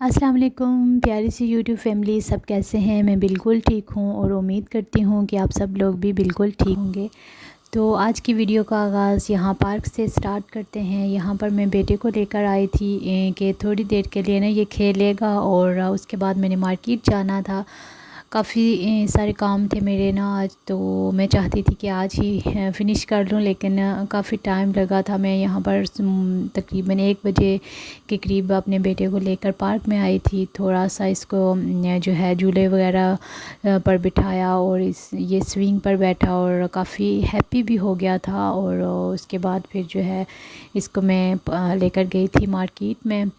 अस्सलाम वालेकुम प्यारी सी यूट्यूब फैमिली, सब कैसे हैं। मैं बिल्कुल ठीक हूँ और उम्मीद करती हूँ कि आप सब लोग भी बिल्कुल ठीक होंगे। तो आज की वीडियो का आगाज़ यहाँ पार्क से स्टार्ट करते हैं। यहाँ पर मैं बेटे को लेकर आई थी कि थोड़ी देर के लिए ना ये खेलेगा और उसके बाद मैंने मार्केट जाना था। काफ़ी सारे काम थे मेरे ना आज, तो मैं चाहती थी कि आज ही फ़िनिश कर लूँ, लेकिन काफ़ी टाइम लगा था। मैं यहाँ पर तकरीबन 1 बजे के करीब अपने बेटे को लेकर पार्क में आई थी। थोड़ा सा इसको जो है झूले वगैरह पर बिठाया और ये स्विंग पर बैठा और काफ़ी हैप्पी भी हो गया था। और उसके बाद फिर जो है इसको मैं लेकर गई थी मार्केट में।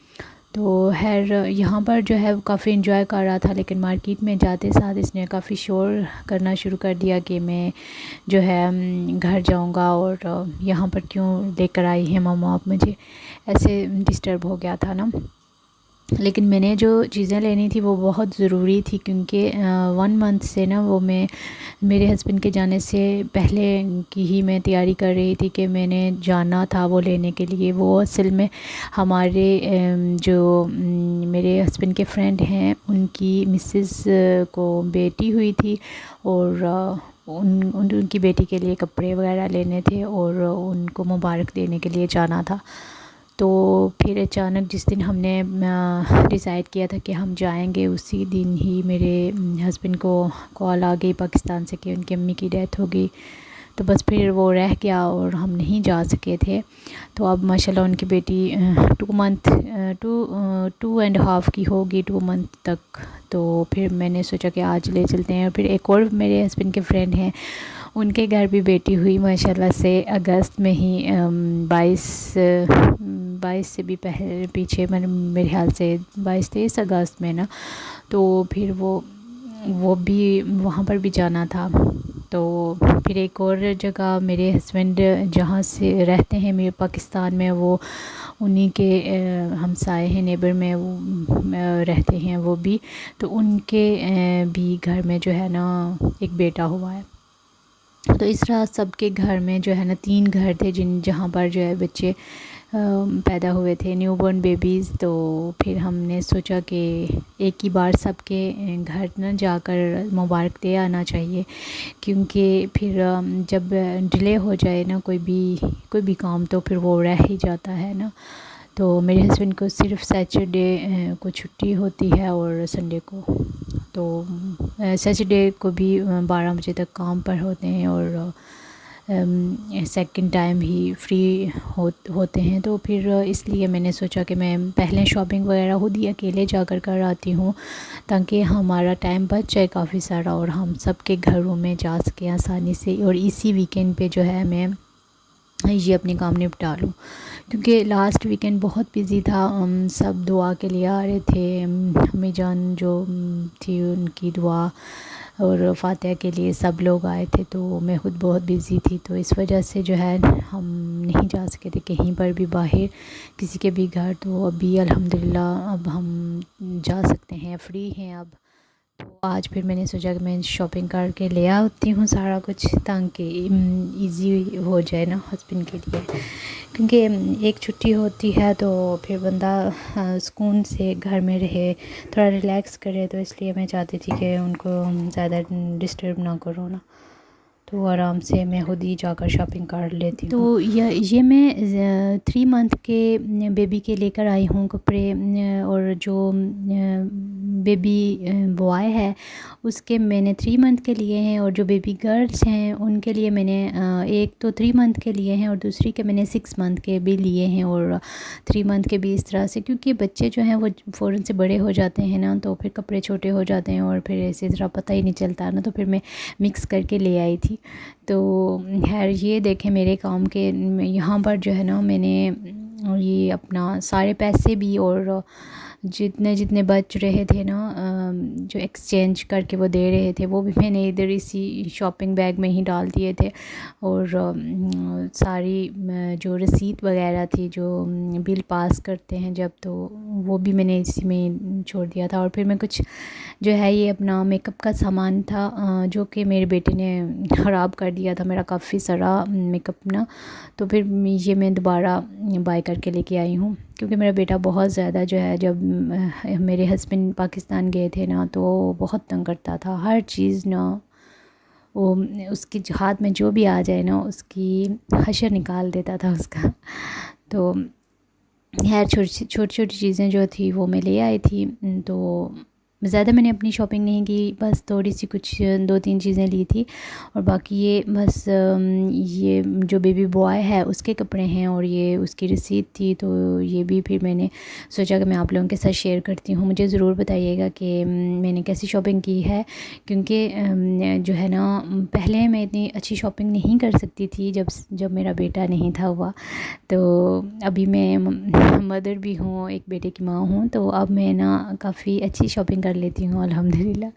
तो खैर यहाँ पर जो है काफ़ी इंजॉय कर रहा था, लेकिन मार्केट में जाते साथ इसने काफ़ी शोर करना शुरू कर दिया कि मैं जो है घर जाऊँगा और यहाँ पर क्यों लेकर आई हैं मम्मा आप मुझे, ऐसे डिस्टर्ब हो गया था ना। लेकिन मैंने जो चीज़ें लेनी थी वो बहुत ज़रूरी थी, क्योंकि 1 मंथ से ना वो मैं मेरे हस्बैंड के जाने से पहले की ही मैं तैयारी कर रही थी कि मैंने जाना था वो लेने के लिए। वो असल में हमारे जो मेरे हस्बैंड के फ्रेंड हैं उनकी मिसेस को बेटी हुई थी और उनकी बेटी के लिए कपड़े वगैरह लेने थे और उनको मुबारक देने के लिए जाना था। तो फिर अचानक जिस दिन हमने डिसाइड किया था कि हम जाएंगे, उसी दिन ही मेरे हस्बैंड को कॉल आ गई पाकिस्तान से कि उनकी अम्मी की डेथ हो गई। तो बस फिर वो रह गया और हम नहीं जा सके थे। तो अब माशाल्लाह उनकी बेटी 2.5 की होगी, 2 मंथ तक। तो फिर मैंने सोचा कि आज ले चलते हैं। और फिर एक और मेरे हस्बैंड के फ्रेंड हैं, उनके घर भी बेटी हुई माशाल्लाह से अगस्त में ही 22 से भी पहले पीछे मेरे ख्याल से 22-23 अगस्त में ना। तो फिर वो भी वहाँ पर भी जाना था। तो फिर एक और जगह मेरे हस्बैंड जहाँ से रहते हैं मेरे पाकिस्तान में, वो उन्हीं के हमसाए हैं, नेबर में वो रहते हैं वो भी। तो उनके भी घर में जो है ना एक बेटा हुआ है। तो इस तरह सबके घर में जो है ना 3 घर थे जहाँ पर जो है बच्चे पैदा हुए थे, न्यूबॉर्न बेबीज़। तो फिर हमने सोचा कि एक ही बार सबके घर ना जाकर मुबारक दे आना चाहिए, क्योंकि फिर जब डिले हो जाए ना कोई भी काम, तो फिर वो रह ही जाता है ना। तो मेरे हस्बैंड को सिर्फ सैटरडे को छुट्टी होती है और संडे को। तो सैटरडे को भी 12 बजे तक काम पर होते हैं और सेकंड टाइम ही फ्री होते हैं। तो फिर इसलिए मैंने सोचा कि मैं पहले शॉपिंग वगैरह खुद ही अकेले जाकर कर आती हूँ, ताकि हमारा टाइम बच जाए काफ़ी सारा और हम सबके घरों में जा सकें आसानी से। और इसी वीकेंड पे जो है मैं ये अपने काम निपटा लूँ, क्योंकि लास्ट वीकेंड बहुत बिज़ी था। हम सब दुआ के लिए आ रहे थे, अम्मी जान जो थी उनकी दुआ और फातिहा के लिए सब लोग आए थे। तो मैं खुद बहुत बिज़ी थी, तो इस वजह से जो है हम नहीं जा सके थे कहीं पर भी बाहर किसी के भी घर। तो अभी अल्हम्दुलिल्लाह अब हम जा सकते हैं, फ्री हैं अब। तो आज फिर मैंने सोचा कि मैं शॉपिंग करके ले आती हूँ सारा कुछ, ताकि इजी हो जाए ना हस्बैंड के लिए, क्योंकि एक छुट्टी होती है तो फिर बंदा सुकून से घर में रहे, थोड़ा रिलैक्स करे। तो इसलिए मैं चाहती थी कि उनको ज़्यादा डिस्टर्ब ना करो ना, तो आराम से मैं खुद ही जाकर शॉपिंग कर लेती हूँ। तो ये मैं 3 मंथ के बेबी के लेकर आई हूँ कपड़े। और जो बेबी बॉय है उसके मैंने 3 मंथ के लिए हैं, और जो बेबी गर्ल्स हैं उनके लिए मैंने एक तो 3 मंथ के लिए हैं और दूसरी के मैंने 6 मंथ के भी लिए हैं और 3 मंथ के भी। इस तरह से, क्योंकि बच्चे जो हैं वो फ़ौरन से बड़े हो जाते हैं ना, तो फिर कपड़े छोटे हो जाते हैं और फिर इसी तरह पता ही नहीं चलता ना। तो फिर मैं मिक्स करके ले आई थी। तो खैर ये देखें मेरे काम के यहाँ पर जो है ना मैंने ये अपना सारे पैसे भी और जितने जितने बच रहे थे ना जो एक्सचेंज करके वो दे रहे थे, वो भी मैंने इधर इसी शॉपिंग बैग में ही डाल दिए थे। और सारी जो रसीद वगैरह थी, जो बिल पास करते हैं जब, तो वो भी मैंने इसी में छोड़ दिया था। और फिर मैं कुछ जो है ये अपना मेकअप का सामान था जो कि मेरे बेटे ने ख़राब कर दिया था मेरा काफ़ी सारा मेकअप ना। तो फिर ये मैं दोबारा बाय करके लेके आई हूँ, क्योंकि मेरा बेटा बहुत ज़्यादा जो है, जब मेरे हस्बैंड पाकिस्तान गए थे ना, तो बहुत तंग करता था। हर चीज़ ना वो उसके हाथ में जो भी आ जाए ना, उसकी हशर निकाल देता था उसका। तो खैर छोटी छोटी चीज़ें जो थी वो मैं ले आई थी। तो ज़्यादा मैंने अपनी शॉपिंग नहीं की, बस थोड़ी सी कुछ 2-3 चीज़ें ली थी, और बाकी ये बस ये जो बेबी बॉय है उसके कपड़े हैं, और ये उसकी रसीद थी, तो ये भी फिर मैंने सोचा कि मैं आप लोगों के साथ शेयर करती हूँ। मुझे ज़रूर बताइएगा कि मैंने कैसी शॉपिंग की है, क्योंकि जो है ना, पहले मैं इतनी अच्छी शॉपिंग नहीं कर सकती थी जब मेरा बेटा नहीं था हुआ। तो अभी मैं मदर भी हूँ, एक बेटे की माँ हूँ, तो अब मैं ना काफ़ी अच्छी शॉपिंग कर लेती हूँ अल्हम्दुलिल्लाह।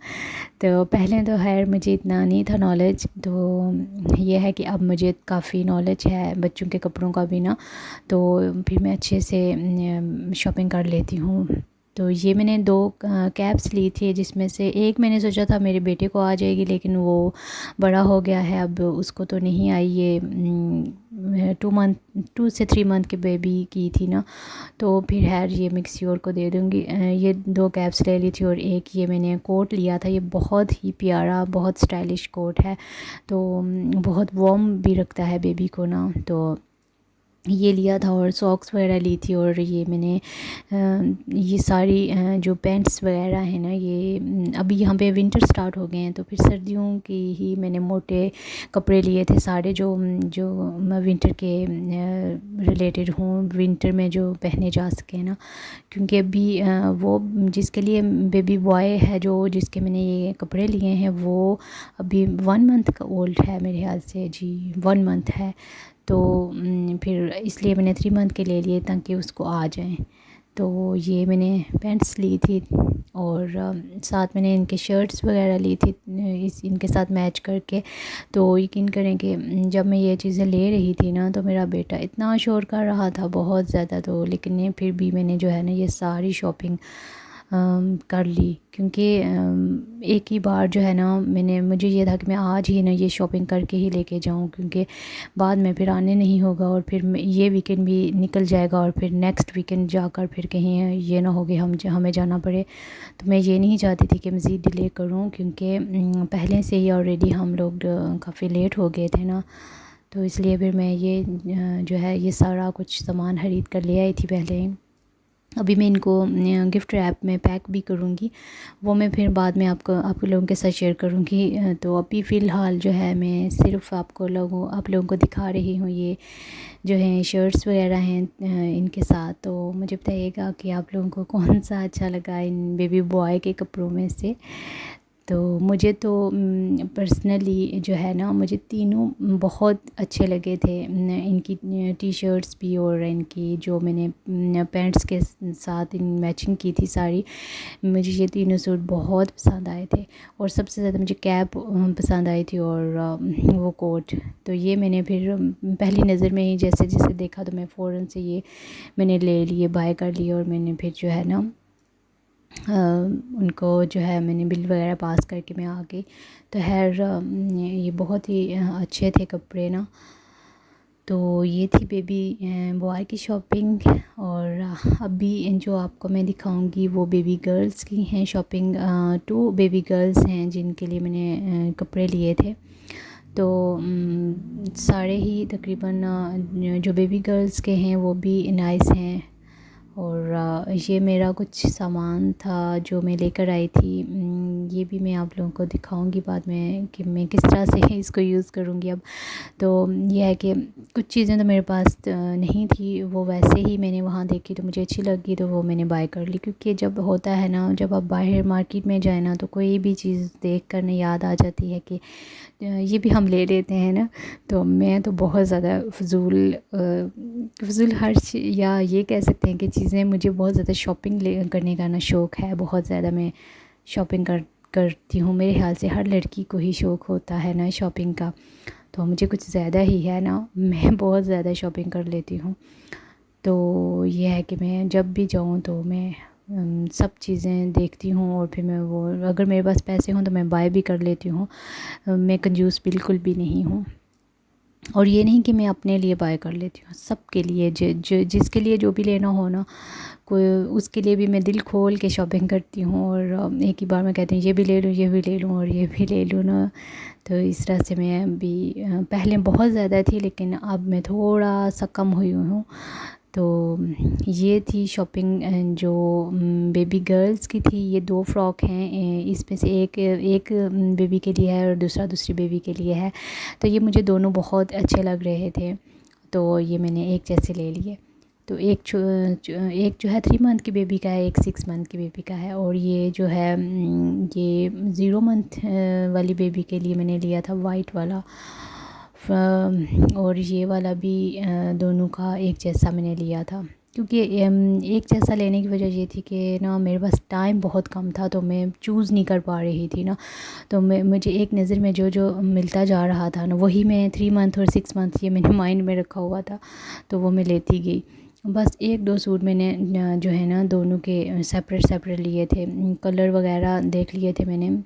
तो पहले तो खैर मुझे इतना नहीं था नॉलेज, तो ये है कि अब मुझे काफ़ी नॉलेज है बच्चों के कपड़ों का भी ना, तो फिर मैं अच्छे से शॉपिंग कर लेती हूँ। तो ये मैंने 2 कैप्स ली थी, जिसमें से एक मैंने सोचा था मेरे बेटे को आ जाएगी, लेकिन वो बड़ा हो गया है, अब उसको तो नहीं आई। ये 2 से 3 मंथ के बेबी की थी ना, तो फिर खैर ये मैं किसी और को दे दूँगी। ये 2 कैप्स ले ली थी, और एक ये मैंने कोट लिया था। ये बहुत ही प्यारा, बहुत स्टाइलिश कोट है, तो बहुत वार्म भी रखता है बेबी को ना, तो ये लिया था। और सॉक्स वगैरह ली थी, और ये मैंने ये सारी जो पैंट्स वगैरह हैं ना, ये अभी यहाँ पे विंटर स्टार्ट हो गए हैं, तो फिर सर्दियों की ही मैंने मोटे कपड़े लिए थे सारे, जो जो मैं विंटर के रिलेटेड हूँ, विंटर में जो पहने जा सके ना। क्योंकि अभी वो जिसके लिए बेबी बॉय है, जो जिसके मैंने ये कपड़े लिए हैं, वो अभी 1 मंथ का ओल्ड है मेरे ख्याल से जी, 1 मंथ है। तो फिर इसलिए मैंने 3 मंथ के ले लिए ताकि उसको आ जाएं। तो ये मैंने पैंट्स ली थी, और साथ मैंने इनके शर्ट्स वगैरह ली थी इनके साथ मैच करके। तो यकीन करें कि जब मैं ये चीज़ें ले रही थी ना, तो मेरा बेटा इतना शोर कर रहा था बहुत ज़्यादा, तो लेकिन फिर भी मैंने जो है ना ये सारी शॉपिंग कर ली, क्योंकि एक ही बार जो है ना, मुझे ये था कि मैं आज ही ना ये शॉपिंग करके ही लेके जाऊं, क्योंकि बाद में फिर आने नहीं होगा, और फिर ये वीकेंड भी निकल जाएगा, और फिर नेक्स्ट वीकेंड जाकर फिर कहीं ये ना हो कि हमें जाना पड़े। तो मैं ये नहीं चाहती थी कि मज़ीद डिले करूं, क्योंकि पहले से ही ऑलरेडी हम लोग काफ़ी लेट हो गए थे ना, तो इसलिए फिर मैं ये जो है ये सारा कुछ सामान ख़रीद कर ले आई थी पहले ही। अभी मैं इनको गिफ्ट रैप में पैक भी करूँगी, वो मैं फिर बाद में आप लोगों के साथ शेयर करूँगी। तो अभी फ़िलहाल जो है मैं सिर्फ़ आप लोगों को दिखा रही हूँ, ये जो है शर्ट्स वगैरह हैं इनके साथ। तो मुझे बताइएगा कि आप लोगों को कौन सा अच्छा लगा इन बेबी बॉय के कपड़ों में से। तो मुझे तो पर्सनली जो है ना, मुझे तीनों बहुत अच्छे लगे थे। इनकी टी शर्ट्स भी, और इनकी जो मैंने पैंट्स के साथ इन मैचिंग की थी सारी, मुझे ये तीनों सूट बहुत पसंद आए थे। और सबसे ज़्यादा मुझे कैप पसंद आई थी, और वो कोट। तो ये मैंने फिर पहली नज़र में ही जैसे जैसे देखा, तो मैं फ़ौरन से ये मैंने ले लिए, बाय कर लिए, और मैंने फिर जो है ना उनको जो है मैंने बिल वगैरह पास करके मैं आ गई। तो खैर ये बहुत ही अच्छे थे कपड़े ना। तो ये थी बेबी बॉय की शॉपिंग, और अभी जो आपको मैं दिखाऊंगी वो बेबी गर्ल्स की हैं शॉपिंग। 2 बेबी गर्ल्स हैं जिनके लिए मैंने कपड़े लिए थे। तो सारे ही तकरीबन जो बेबी गर्ल्स के हैं वो भी नाइस हैं। और ये मेरा कुछ सामान था जो मैं लेकर आई थी। ये भी मैं आप लोगों को दिखाऊंगी बाद में कि मैं किस तरह से इसको यूज़ करूंगी अब। तो ये है कि कुछ चीज़ें तो मेरे पास नहीं थी, वो वैसे ही मैंने वहाँ देखी तो मुझे अच्छी लगी, तो वो मैंने बाय कर ली। क्योंकि जब होता है ना, जब आप बाहर मार्केट में जाए ना, तो कोई भी चीज़ देख कर ना याद आ जाती है कि ये भी हम ले लेते हैं ना। तो मैं तो बहुत ज़्यादा फ़िज़ूल खर्च, या ये कह सकते हैं कि चीज़ें, मुझे बहुत ज़्यादा शॉपिंग करने का ना शौक़ है। बहुत ज़्यादा मैं शॉपिंग करती हूँ। मेरे ख़्याल से हर लड़की को ही शौक़ होता है ना शॉपिंग का, तो मुझे कुछ ज़्यादा ही है ना, मैं बहुत ज़्यादा शॉपिंग कर लेती हूँ। तो ये है कि मैं जब भी जाऊँ तो मैं सब चीज़ें देखती हूँ, और फिर मैं वो, अगर मेरे पास पैसे हों तो मैं बाय भी कर लेती हूँ। मैं कंजूस बिल्कुल भी नहीं हूँ। और ये नहीं कि मैं अपने लिए बाय कर लेती हूँ, सबके लिए जिसके लिए जो भी लेना हो ना, कोई उसके लिए भी मैं दिल खोल के शॉपिंग करती हूँ। और एक ही बार मैं कहती हूँ ये भी ले लूँ, ये भी ले लूँ और ये भी ले लूँ ना। तो इस तरह से मैं भी पहले बहुत ज़्यादा थी, लेकिन अब मैं थोड़ा सा कम हुई हूँ। तो ये थी शॉपिंग जो बेबी गर्ल्स की थी। ये 2 फ्रॉक हैं, इसमें से एक बेबी के लिए है और दूसरा दूसरी बेबी के लिए है। तो ये मुझे दोनों बहुत अच्छे लग रहे थे, तो ये मैंने एक जैसे ले लिए। तो एक जो है 3 मंथ की बेबी का है, एक 6 मंथ की बेबी का है। और ये जो है ये 0 मंथ वाली बेबी के लिए मैंने लिया था वाइट वाला। और ये वाला भी दोनों का एक जैसा मैंने लिया था, क्योंकि एक जैसा लेने की वजह ये थी कि ना मेरे पास टाइम बहुत कम था, तो मैं चूज़ नहीं कर पा रही थी ना। तो मुझे एक नज़र में जो जो मिलता जा रहा था ना, वही मैं 3 मंथ और 6 मंथ ये मैंने माइंड में रखा हुआ था, तो वो मैं लेती गई। बस 1-2 सूट मैंने जो है ना दोनों के सेपरेट सेपरेट लिए थे, कलर वगैरह देख लिए थे मैंने।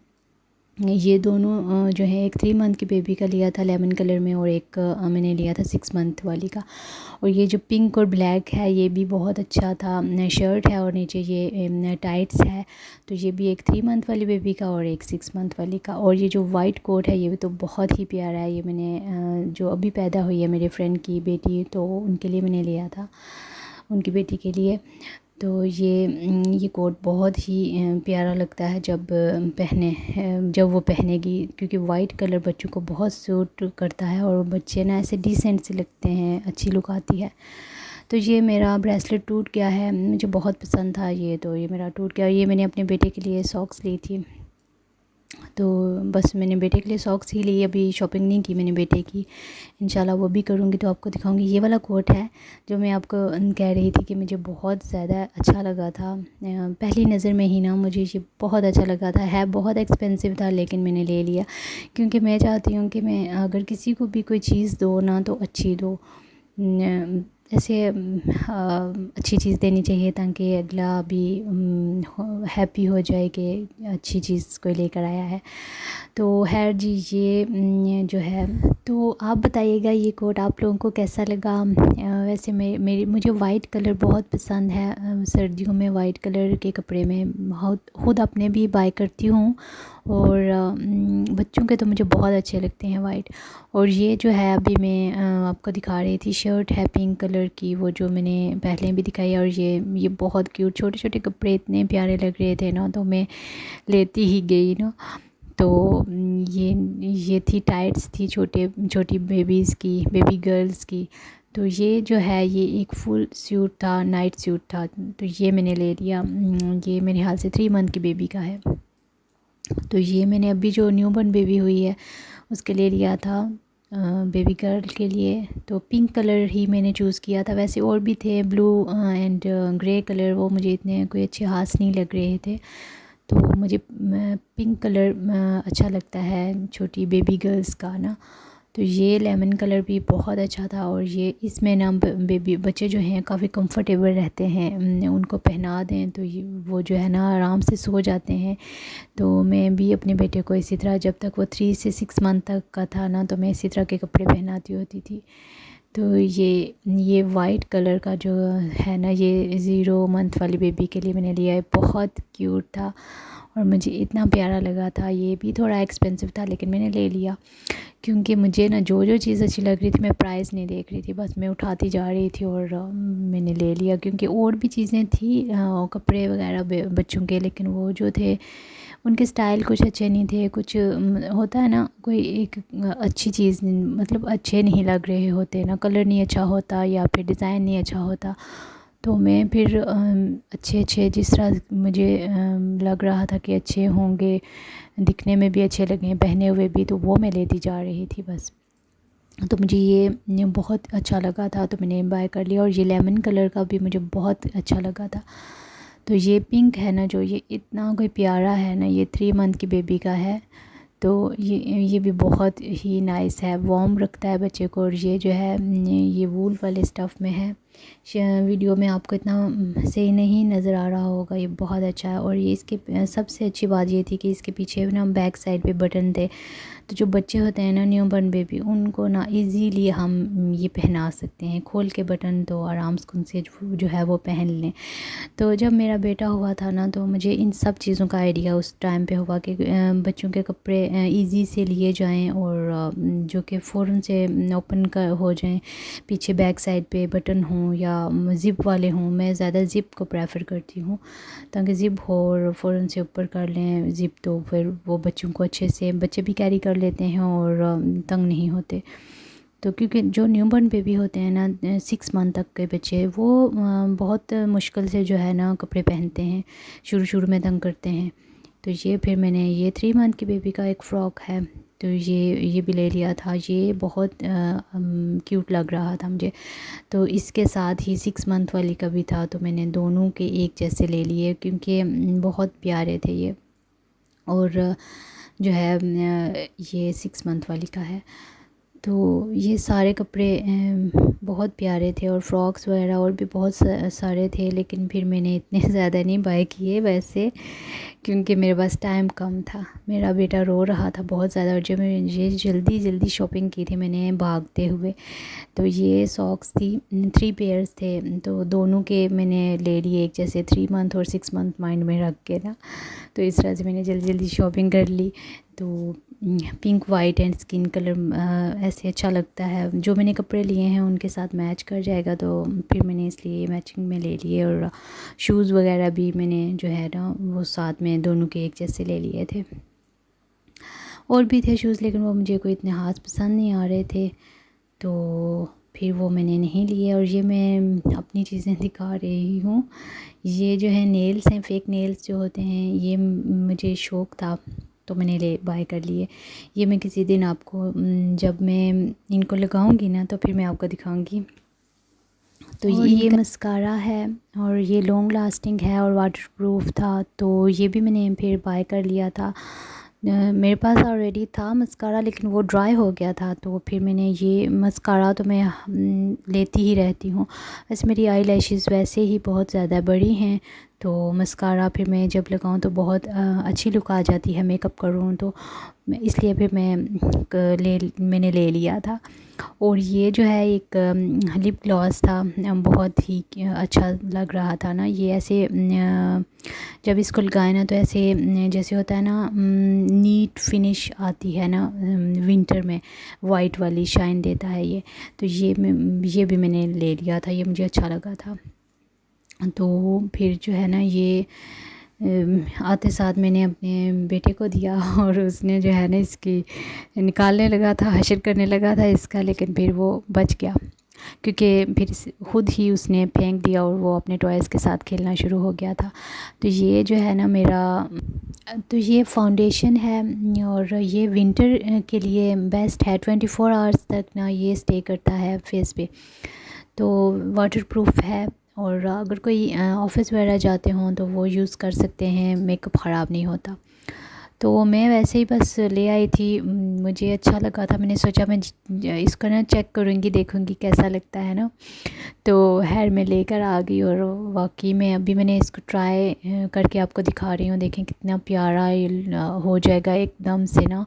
ये दोनों जो है एक 3 मंथ की बेबी का लिया था लेमन कलर में, और एक मैंने लिया था 6 मंथ वाली का। और ये जो पिंक और ब्लैक है ये भी बहुत अच्छा था। शर्ट है और नीचे ये टाइट्स है। तो ये भी एक 3 मंथ वाली बेबी का और एक 6 मंथ वाली का। और ये जो वाइट कोट है ये भी तो बहुत ही प्यारा है। ये मैंने जो अभी पैदा हुई है मेरे फ्रेंड की बेटी, तो उनके लिए मैंने लिया था, उनकी बेटी के लिए। तो ये कोट बहुत ही प्यारा लगता है जब वो पहनेगी, क्योंकि वाइट कलर बच्चों को बहुत सूट करता है और बच्चे ना ऐसे डिसेंट से लगते हैं, अच्छी लुक आती है। तो ये मेरा ब्रेसलेट टूट गया है, मुझे बहुत पसंद था ये, तो ये मेरा टूट गया। ये मैंने अपने बेटे के लिए सॉक्स ली थी, तो बस मैंने बेटे के लिए सॉक्स ही ली, अभी शॉपिंग नहीं की मैंने बेटे की। इंशाल्लाह वो भी करूँगी तो आपको दिखाऊंगी। ये वाला कोट है जो मैं आपको कह रही थी कि मुझे बहुत ज़्यादा अच्छा लगा था। पहली नज़र में ही ना मुझे ये बहुत अच्छा लगा था। है बहुत एक्सपेंसिव था, लेकिन मैंने ले लिया, क्योंकि मैं चाहती हूँ कि मैं अगर किसी को भी कोई चीज़ दो ना तो अच्छी दो। ऐसे अच्छी चीज़ देनी चाहिए ताकि अगला भी हैप्पी हो जाए कि अच्छी चीज़ कोई लेकर आया है। तो खैर जी, ये जो है, तो आप बताइएगा ये कोट आप लोगों को कैसा लगा। वैसे मुझे वाइट कलर बहुत पसंद है। सर्दियों में वाइट कलर के कपड़े में बहुत खुद अपने भी बाय करती हूँ, और बच्चों के तो मुझे बहुत अच्छे लगते हैं वाइट। और ये जो है अभी मैं आपको दिखा रही थी, शर्ट है पिंक कलर की, वो जो मैंने पहले भी दिखाई। और ये बहुत क्यूट, छोटे छोटे कपड़े इतने प्यारे लग रहे थे ना, तो मैं लेती ही गई ना। तो ये थी टाइट्स, थी छोटी बेबीज़ की, बेबी गर्ल्स की। तो ये जो है ये एक फुल सूट था, नाइट सूट था, तो ये मैंने ले लिया। ये मेरे ख्याल से 3 मंथ की बेबी का है। तो ये मैंने अभी जो न्यूबॉर्न बेबी हुई है उसके लिए लिया था, बेबी गर्ल के लिए। तो पिंक कलर ही मैंने चूज़ किया था, वैसे और भी थे ब्लू एंड ग्रे कलर, वो मुझे इतने कोई अच्छे खास नहीं लग रहे थे। तो मुझे पिंक कलर अच्छा लगता है छोटी बेबी गर्ल्स का ना। तो ये लेमन कलर भी बहुत अच्छा था। और ये इसमें ना बेबी बच्चे जो हैं काफ़ी कंफर्टेबल रहते हैं, उनको पहना दें तो वो जो है ना आराम से सो जाते हैं। तो मैं भी अपने बेटे को इसी तरह, जब तक वो 3 से 6 मंथ तक का था ना, तो मैं इसी तरह के कपड़े पहनाती होती थी। तो ये वाइट कलर का जो है ना, ये 0 मंथ वाली बेबी के लिए मैंने लिया है, बहुत क्यूट था और मुझे इतना प्यारा लगा था। ये भी थोड़ा एक्सपेंसिव था, लेकिन मैंने ले लिया, क्योंकि मुझे ना जो जो चीज़ अच्छी लग रही थी मैं प्राइस नहीं देख रही थी, बस मैं उठाती जा रही थी और मैंने ले लिया। क्योंकि और भी चीज़ें थी, कपड़े वगैरह बच्चों के, लेकिन वो जो थे उनके स्टाइल कुछ अच्छे नहीं थे। कुछ होता है ना, कोई एक अच्छी चीज़ मतलब अच्छे नहीं लग रहे होते ना, कलर नहीं अच्छा होता या फिर डिज़ाइन नहीं अच्छा होता। तो मैं फिर अच्छे अच्छे जिस तरह मुझे लग रहा था कि अच्छे होंगे, दिखने में भी अच्छे लगें, पहने हुए भी, तो वो मैं लेती जा रही थी बस। तो मुझे ये बहुत अच्छा लगा था, तो मैंने बाय कर लिया। और ये लेमन कलर का भी मुझे बहुत अच्छा लगा था। तो ये पिंक है ना, जो ये इतना कोई प्यारा है ना, ये 3 मंथ की बेबी का है। तो ये भी बहुत ही नाइस है, वार्म रखता है बच्चे को। और ये जो है ये वूल वाले स्टफ़ में है, वीडियो में आपको इतना सही नहीं नज़र आ रहा होगा, ये बहुत अच्छा है। और ये इसके सबसे अच्छी बात ये थी कि इसके पीछे ना बैक साइड पे बटन थे, तो जो बच्चे होते हैं ना न्यू बॉर्न बेबी, उनको ना इजीली हम ये पहना सकते हैं, खोल के बटन तो आराम से उनसे जो है वो पहन लें। तो जब मेरा बेटा हुआ था ना, तो मुझे इन सब चीज़ों का आइडिया उस टाइम पे हुआ कि बच्चों के कपड़े इजी से लिए जाएं और जो कि फ़ौरन से ओपन कर हो जाएं, पीछे बैक साइड पे बटन हों या ज़िप वाले हों। मैं ज़्यादा ज़िप को प्रेफर करती हूँ, ताकि ज़िप हो और फ़ौरन से ऊपर कर लें ज़िप, तो फिर वो बच्चों को अच्छे से बच्चे भी कैरी कर लेते हैं और तंग नहीं होते। तो क्योंकि जो न्यूबॉर्न बेबी होते हैं ना 6 मंथ तक के बच्चे, वो बहुत मुश्किल से जो है ना कपड़े पहनते हैं, शुरू शुरू में तंग करते हैं। तो ये फिर मैंने ये 3 मंथ की बेबी का एक फ़्रॉक है, तो ये भी ले लिया था। ये बहुत क्यूट लग रहा था मुझे। तो इसके साथ ही 6 मंथ वाली का भी था, तो मैंने दोनों के एक जैसे ले लिए क्योंकि बहुत प्यारे थे ये। और जो है ये 6 मंथ वाली का है। तो ये सारे कपड़े बहुत प्यारे थे और फ्रॉक्स वगैरह और भी बहुत सारे थे, लेकिन फिर मैंने इतने ज़्यादा नहीं बाय किए वैसे, क्योंकि मेरे पास टाइम कम था। मेरा बेटा रो रहा था बहुत ज़्यादा और जब मैं ये जल्दी जल्दी शॉपिंग की थी मैंने भागते हुए। तो ये सॉक्स थी, 3 पेयर्स थे, तो दोनों के मैंने ले लिए एक जैसे, 3 मंथ और 6 मंथ माइंड में रख के ना। तो इस तरह से मैंने जल्दी जल्दी शॉपिंग कर ली। तो pink white and skin colour ऐसे अच्छा लगता है, जो मैंने कपड़े लिए हैं उनके साथ मैच कर जाएगा, तो फिर मैंने इसलिए मैचिंग में ले लिए। और शूज़ वगैरह भी मैंने जो है ना वो साथ में दोनों के एक जैसे ले लिए थे। और भी थे शूज़, लेकिन वो मुझे कोई इतने ख़ास पसंद नहीं आ रहे थे, तो फिर वो मैंने नहीं लिए। और ये मैं अपनी चीज़ें दिखा रही हूँ। ये जो है नेल्स हैं, फेक नेल्स जो होते हैं, ये मुझे शौक़ था तो मैंने बाय कर लिए। ये मैं किसी दिन आपको जब मैं इनको लगाऊंगी ना तो फिर मैं आपको दिखाऊंगी। तो ये मस्कारा है और ये लॉन्ग लास्टिंग है और वाटरप्रूफ था, तो ये भी मैंने फिर बाय कर लिया था। मेरे पास ऑलरेडी था मस्कारा, लेकिन वो ड्राई हो गया था, तो फिर मैंने ये मस्कारा तो मैं लेती ही रहती हूँ। वैसे मेरी आई लैशेज़ वैसे ही बहुत ज़्यादा बड़ी हैं, तो मस्कारा फिर मैं जब लगाऊँ तो बहुत अच्छी लुक आ जाती है मेकअप करूँ तो, इसलिए फिर मैंने ले लिया था। और ये जो है एक लिप ग्लॉस था, बहुत ही अच्छा लग रहा था ना। ये ऐसे जब इसको लगाए ना तो ऐसे जैसे होता है ना नीट फिनिश आती है ना, विंटर में वाइट वाली शाइन देता है ये। तो ये भी मैंने ले लिया था, ये मुझे अच्छा लगा था। तो फिर जो है ना ये आते साथ मैंने अपने बेटे को दिया और उसने जो है ना इसकी निकालने लगा था, हशर करने लगा था इसका, लेकिन फिर वो बच गया क्योंकि फिर खुद ही उसने फेंक दिया और वो अपने टॉयज़ के साथ खेलना शुरू हो गया था। तो ये जो है ना मेरा, तो ये फाउंडेशन है और ये विंटर के लिए बेस्ट है। 24 आवर्स तक ना ये स्टे करता है फेस पे, तो वाटरप्रूफ है। और अगर कोई ऑफ़िस वगैरह जाते हों तो वो यूज़ कर सकते हैं, मेकअप ख़राब नहीं होता। तो मैं वैसे ही बस ले आई थी, मुझे अच्छा लगा था, मैंने सोचा मैं इसको ना चेक करूँगी, देखूँगी कैसा लगता है ना। तो खैर मैं लेकर आ गई और वाकई में अभी मैंने इसको ट्राई करके आपको दिखा रही हूँ। देखें कितना प्यारा हो जाएगा एकदम से ना,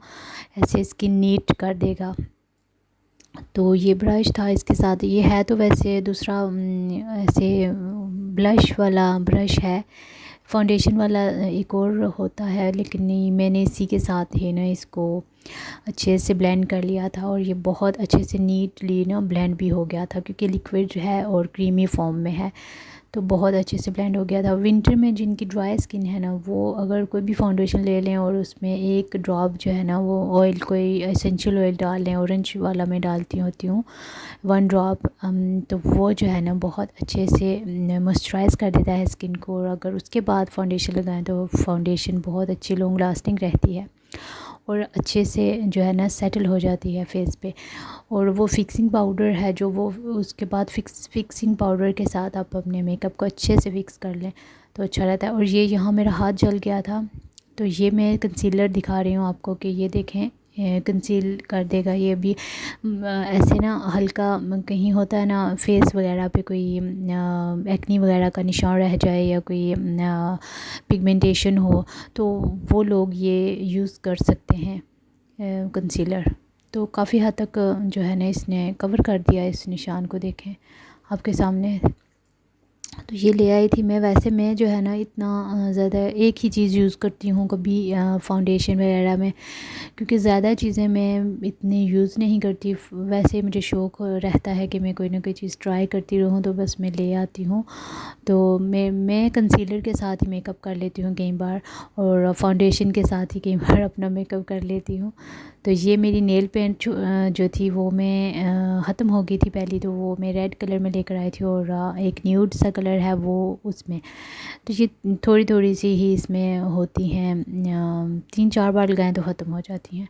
ऐसे स्किन नीट कर देगा। तो ये ब्रश था इसके साथ, ये है तो वैसे दूसरा ऐसे ब्लश वाला ब्रश है, फाउंडेशन वाला एक और होता है, लेकिन नहीं, मैंने इसी के साथ ही ना इसको अच्छे से ब्लेंड कर लिया था और ये बहुत अच्छे से नीटली ना ब्लेंड भी हो गया था, क्योंकि लिक्विड है और क्रीमी फॉर्म में है, तो बहुत अच्छे से ब्लेंड हो गया था। विंटर में जिनकी ड्राई स्किन है ना, वो अगर कोई भी फाउंडेशन ले लें और उसमें एक ड्रॉप जो है ना वो ऑयल, कोई एसेंशियल ऑयल डाल लें, ऑरेंज वाला मैं डालती होती हूँ 1 ड्रॉप, तो वो जो है ना बहुत अच्छे से मॉइस्चराइज़ कर देता है स्किन को। और अगर उसके बाद फाउंडेशन लगाएं तो फाउंडेशन बहुत अच्छी लॉन्ग लास्टिंग रहती है और अच्छे से जो है ना सेटल हो जाती है फेस पे। और वो फिक्सिंग पाउडर है जो वो उसके बाद फिक्सिंग पाउडर के साथ आप अपने मेकअप को अच्छे से फिक्स कर लें तो अच्छा रहता है। और ये यहाँ मेरा हाथ जल गया था, तो ये मैं कंसीलर दिखा रही हूँ आपको कि ये देखें कंसील कर देगा ये भी। ऐसे ना हल्का कहीं होता है ना फेस वगैरह पे कोई एक्नी वगैरह का निशान रह जाए या कोई पिगमेंटेशन हो, तो वो लोग ये यूज़ कर सकते हैं कंसीलर। तो काफ़ी हद तक जो है ना इसने कवर कर दिया इस निशान को, देखें आपके सामने। तो ये ले आई थी मैं। वैसे मैं जो है ना इतना ज़्यादा एक ही चीज़ यूज़ करती हूँ कभी फाउंडेशन वगैरह में, क्योंकि ज़्यादा चीज़ें मैं इतनी यूज़ नहीं करती। वैसे मुझे शौक़ रहता है कि मैं कोई ना कोई चीज़ ट्राई करती रहूँ, तो बस मैं ले आती हूँ। तो मैं कंसीलर के साथ ही मेकअप कर लेती हूँ कई बार, और फाउंडेशन के साथ ही कई बार अपना मेकअप कर लेती हूँ। तो ये मेरी नेल पेंट जो थी वो मैं ख़त्म हो गई थी पहली, तो वो मैं रेड कलर में लेकर आई थी, और एक न्यूड सा कलर है वो उसमें। तो ये थोड़ी थोड़ी सी ही इसमें होती हैं, 3-4 बार लगाएं तो ख़त्म हो जाती हैं।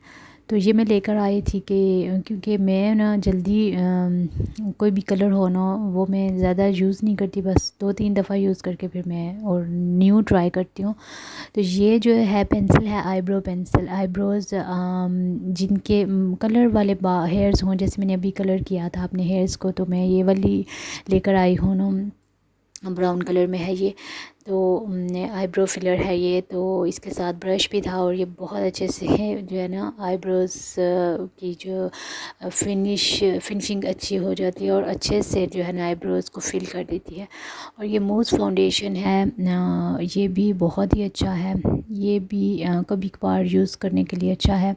तो ये मैं लेकर आई थी कि क्योंकि मैं ना जल्दी कोई भी कलर हो ना वो मैं ज़्यादा यूज़ नहीं करती, बस 2-3 दफ़ा यूज़ करके फिर मैं और न्यू ट्राई करती हूँ। तो ये जो है पेंसिल है आईब्रो पेंसिल। आईब्रोज़ जिनके कलर वाले हेयर्स हों, जैसे मैंने अभी कलर किया था अपने हेयर्स को, तो मैं ये वाली लेकर आई हूँ ना, ब्राउन कलर में है ये। तो आईब्रो फिलर है ये, तो इसके साथ ब्रश भी था, और ये बहुत अच्छे से है जो है ना आईब्रोज़ की जो फिनिशिंग अच्छी हो जाती है, और अच्छे से जो है ना आईब्रोज़ को फिल कर देती है। और ये मूज़ फाउंडेशन है, ये भी बहुत ही अच्छा है। ये भी कभी कभार यूज़ करने के लिए अच्छा है,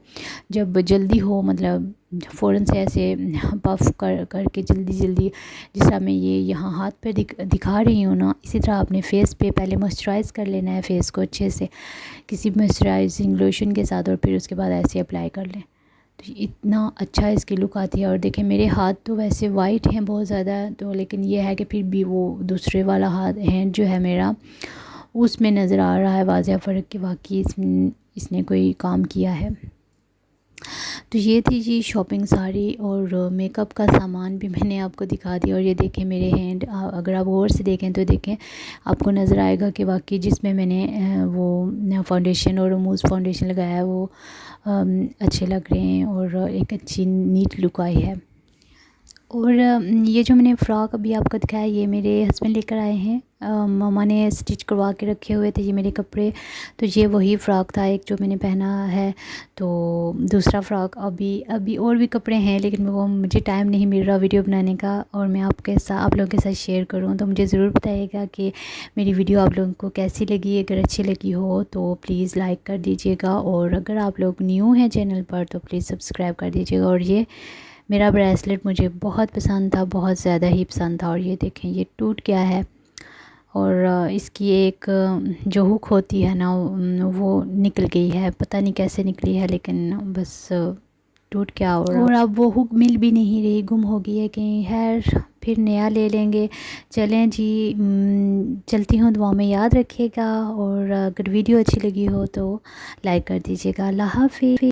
जब जल्दी हो, मतलब फ़ौरन से ऐसे पफ़ करके जल्दी जिस तरह मैं ये यहाँ हाथ पे दिखा रही हूँ ना, इसी तरह अपने फेस पे पहले मॉइस्चराइज़ कर लेना है फेस को अच्छे से किसी मॉइस्चराइजिंग लोशन के साथ, और फिर उसके बाद ऐसे अप्लाई कर लें। तो इतना अच्छा इसकी लुक आती है। और देखें मेरे हाथ तो वैसे वाइट हैं बहुत ज़्यादा, तो लेकिन ये है कि फिर भी वो दूसरे वाला हैंड जो है मेरा, उसमें नज़र आ रहा है वाज़ेह फ़र्क कि वाकई इसने कोई काम किया है। तो ये थी जी शॉपिंग सारी, और मेकअप का सामान भी मैंने आपको दिखा दिया। और ये देखें मेरे हैंड, अगर आप गौर से देखें तो देखें आपको नज़र आएगा कि वाकई जिसमें मैंने वो फाउंडेशन और मूज़ फाउंडेशन लगाया है वो अच्छे लग रहे हैं, और एक अच्छी नीट लुक आई है। और ये जो मैंने फ़्रॉक अभी आपको दिखाया, ये मेरे हस्बैंड लेकर आए हैं। मम्मा ने स्टिच करवा के रखे हुए थे ये मेरे कपड़े, तो ये वही फ़्रॉक था एक जो मैंने पहना है। तो दूसरा फ़्रॉक अभी और भी कपड़े हैं, लेकिन वो मुझे टाइम नहीं मिल रहा वीडियो बनाने का, और मैं आप लोगों के साथ शेयर करूँ। तो मुझे ज़रूर बताइएगा कि मेरी वीडियो आप लोगों को कैसी लगी। अगर अच्छी लगी हो तो प्लीज़ लाइक कर दीजिएगा, और अगर आप लोग न्यू हैं चैनल पर तो प्लीज़ सब्सक्राइब कर दीजिएगा। और ये मेरा ब्रेसलेट मुझे बहुत पसंद था, बहुत ज़्यादा ही पसंद था, और ये देखें ये टूट गया है। और इसकी एक जो हुक होती है ना वो निकल गई है, पता नहीं कैसे निकली है, लेकिन बस टूट गया। और अब वो हुक मिल भी नहीं रही, गुम हो गई है कहीं। खैर फिर नया ले लेंगे। चलें जी, चलती हूँ, दुआ में याद रखिएगा, और अगर वीडियो अच्छी लगी हो तो लाइक कर दीजिएगा। अल्लाह हाफ़िज़।